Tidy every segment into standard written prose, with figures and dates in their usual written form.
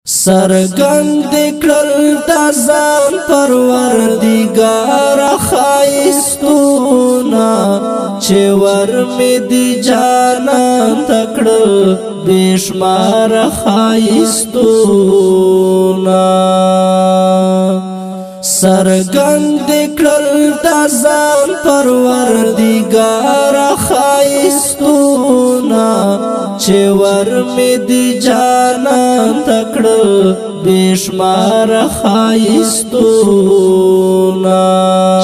سرګند کړل د ځان پروردګار خایستونا چې ور مې دی جانان تکړه بشمار خایستونا سرګند کړل د ځان پروردګار خایستونا چې ور مې دی جانان تکړه بشمار خایستونا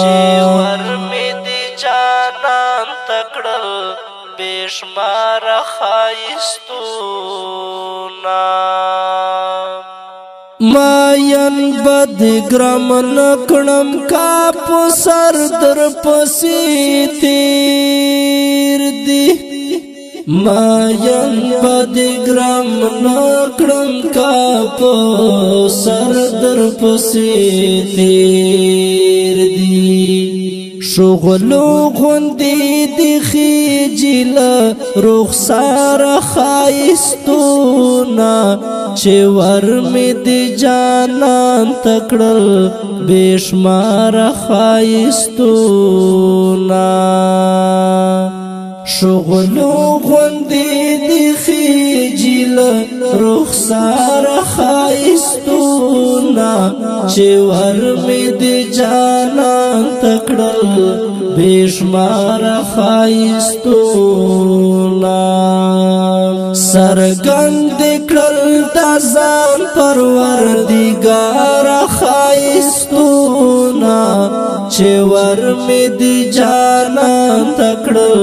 چې ور مې دی جانان تکړه بشمار خایستونا ماین بد ګرام نکړم کا په سر در پسې تیر دی ماین بد ګرام نکړم کا په سر در پسې تیر دی شغلو غوندې دی خجل رخسار خایستونا چې ور مې دی جانان تکړه بشمار خایستونا شغلو غوندې دی خجل رخسار خایستونا چې ور مې دی جانان تکړه بشمار خایستونا سرګند کړل د ځان پروردګار خایستونا چې ور مې دی جانان تکړه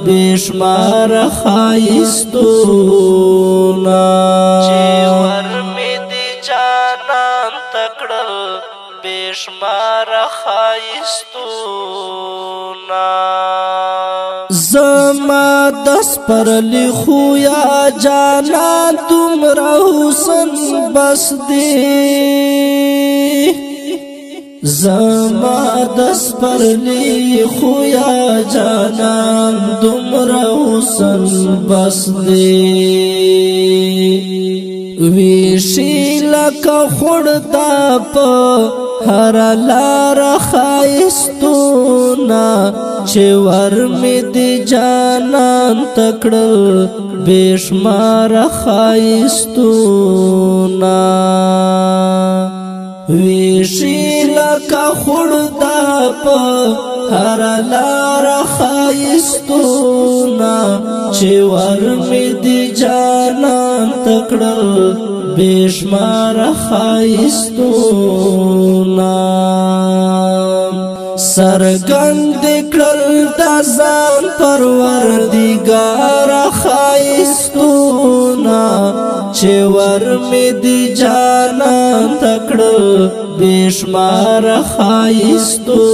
بشمار خایستونا چې ور مې دی جانان تکړه بشمار خایستونا زما دس پرلی خویا جانان تمرا حسن بس دی زما دس پرلی خویا جانان تمرا حسن بس دی ویشی لکا خورتا پا هر لار خایستونا چې ور مې دی جانان تکړه بشمار خایستونا ویشی لکا خورتا پا هر لار خایستونا چې ور مې دی جانان تکړه بشمار خایستونا سرګند کړل د ځان پروردګار خایستونا چې ور مې دی جانان تکړه بشمار خایستونا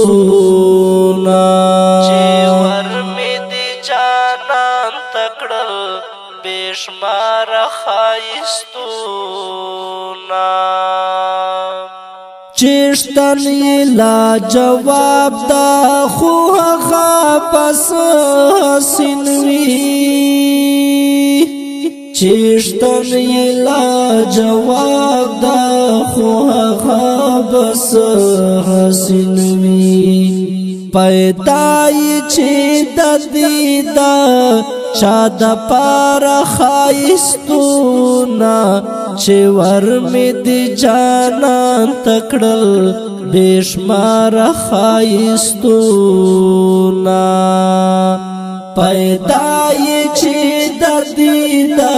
چې ور مې دی جانان تکړه بشمار خایستونا چشتن لا جواب دا خو هغه پس حسین وی چشتن لا جواب دا خو هغه بس حسین وی پیدای چې د دیدا شاد پار خایستونا چې ور مې دی جانان تکړه بشمار خایستونا پیدای چې د دیدا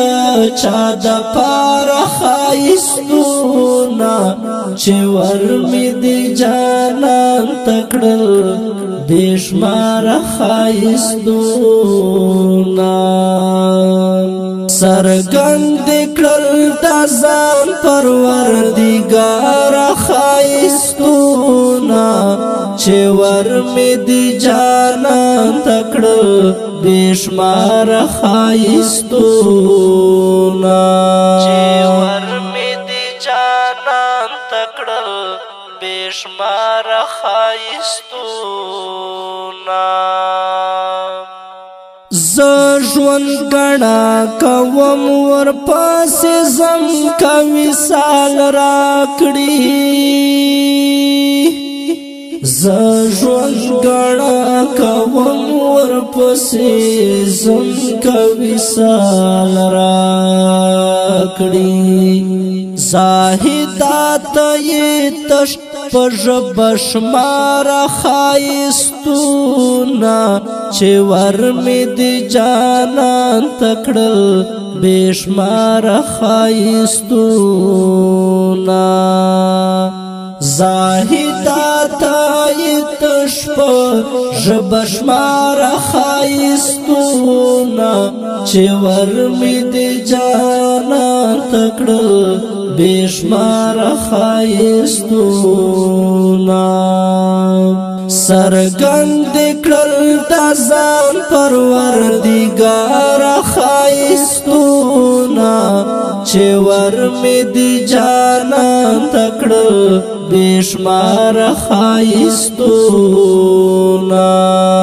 شاد پار خایستونا چې ور مې دی جانان تکړه بشمار خایستونا سرګند کړل د ځان پروردګار خایستونا چې ور مې دی جانان تکړه بشمار خایستونا چې ور مې دی جانان تکړه بشمار خایستونا ز ژوند ګڼا کوم ورپسې زم کا وصال راکړي ز ژوند ګڼا کوم ورپسې زم کا وصال راکړي زاهدات یې تش پژب شمار خایستونا چې ور مې د جانان تکړل بشمار خایستونا زاهدات یې تش پژب شمار خایستونا چې ور مې د جانان تکړل بشمار خایستونا سرګند کړل د ځان پروردګار خایستونا چې ور مې د جانان تکړل بشمار خایستونا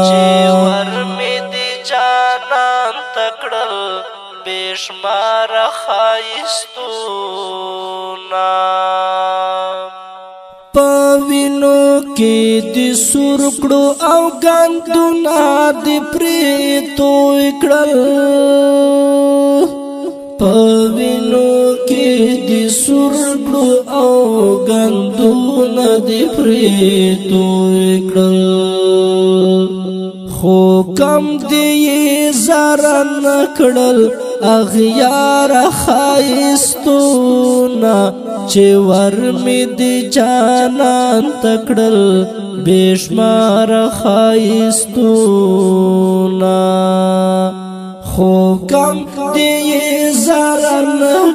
چې ور مې د جانان تکړل بشمار خایستونا پوینو کې د سرکړو او ګندونه د پریتو کړل پوینو کې د سرکړو او ګندونه د پریتو کړل خو کم دی زرن کړل اغیار خایستونا چې ور مې د جانان تکړل بشمار خایستونا خو کم دی زرن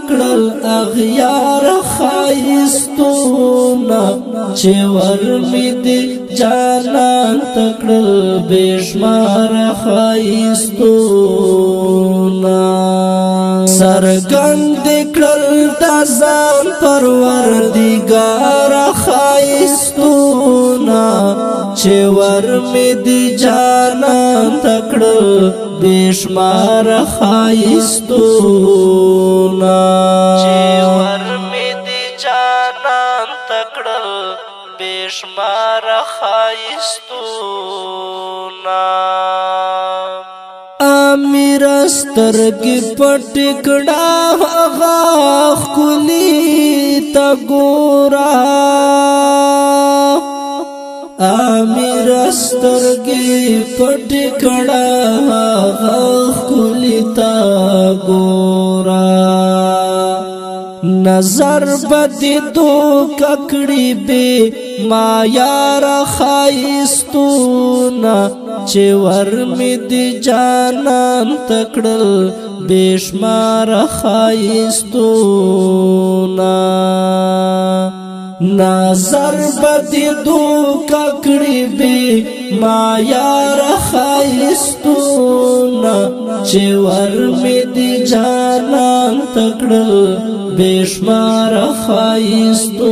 کړل اغیار خایستونا چې ور مې د جانان تکړل بشمار خایستونا سرګند کړل د ځان پروردګار خایستونا چې ور مې د جانان تکړل بشمار خایستونا چې ور مې د جانان تکړل بشمار خایستونا امیر سترګې پټ کړه هغه ښکلي ته ګوره امیر سترګې پټ کړه هغه ښکلي ته ګوره نظر بدی دو ککڑی بے ما یار خایستونا چې ور می دی جانان تکړل بشمار خایستونا نظر بدی دو ککڑی بے ما یار خایستونا چې ور می دی جانان تکړل بشمار خایستونا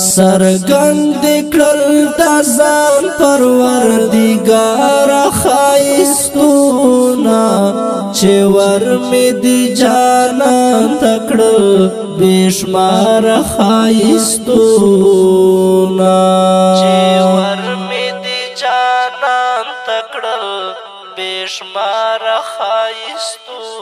سرګند کړل د ځان پروردګار خایستونا چې ور می دی جانان تکړل بشمار خایستونا چې ور می دی جانان تکړل بشمار خایستونا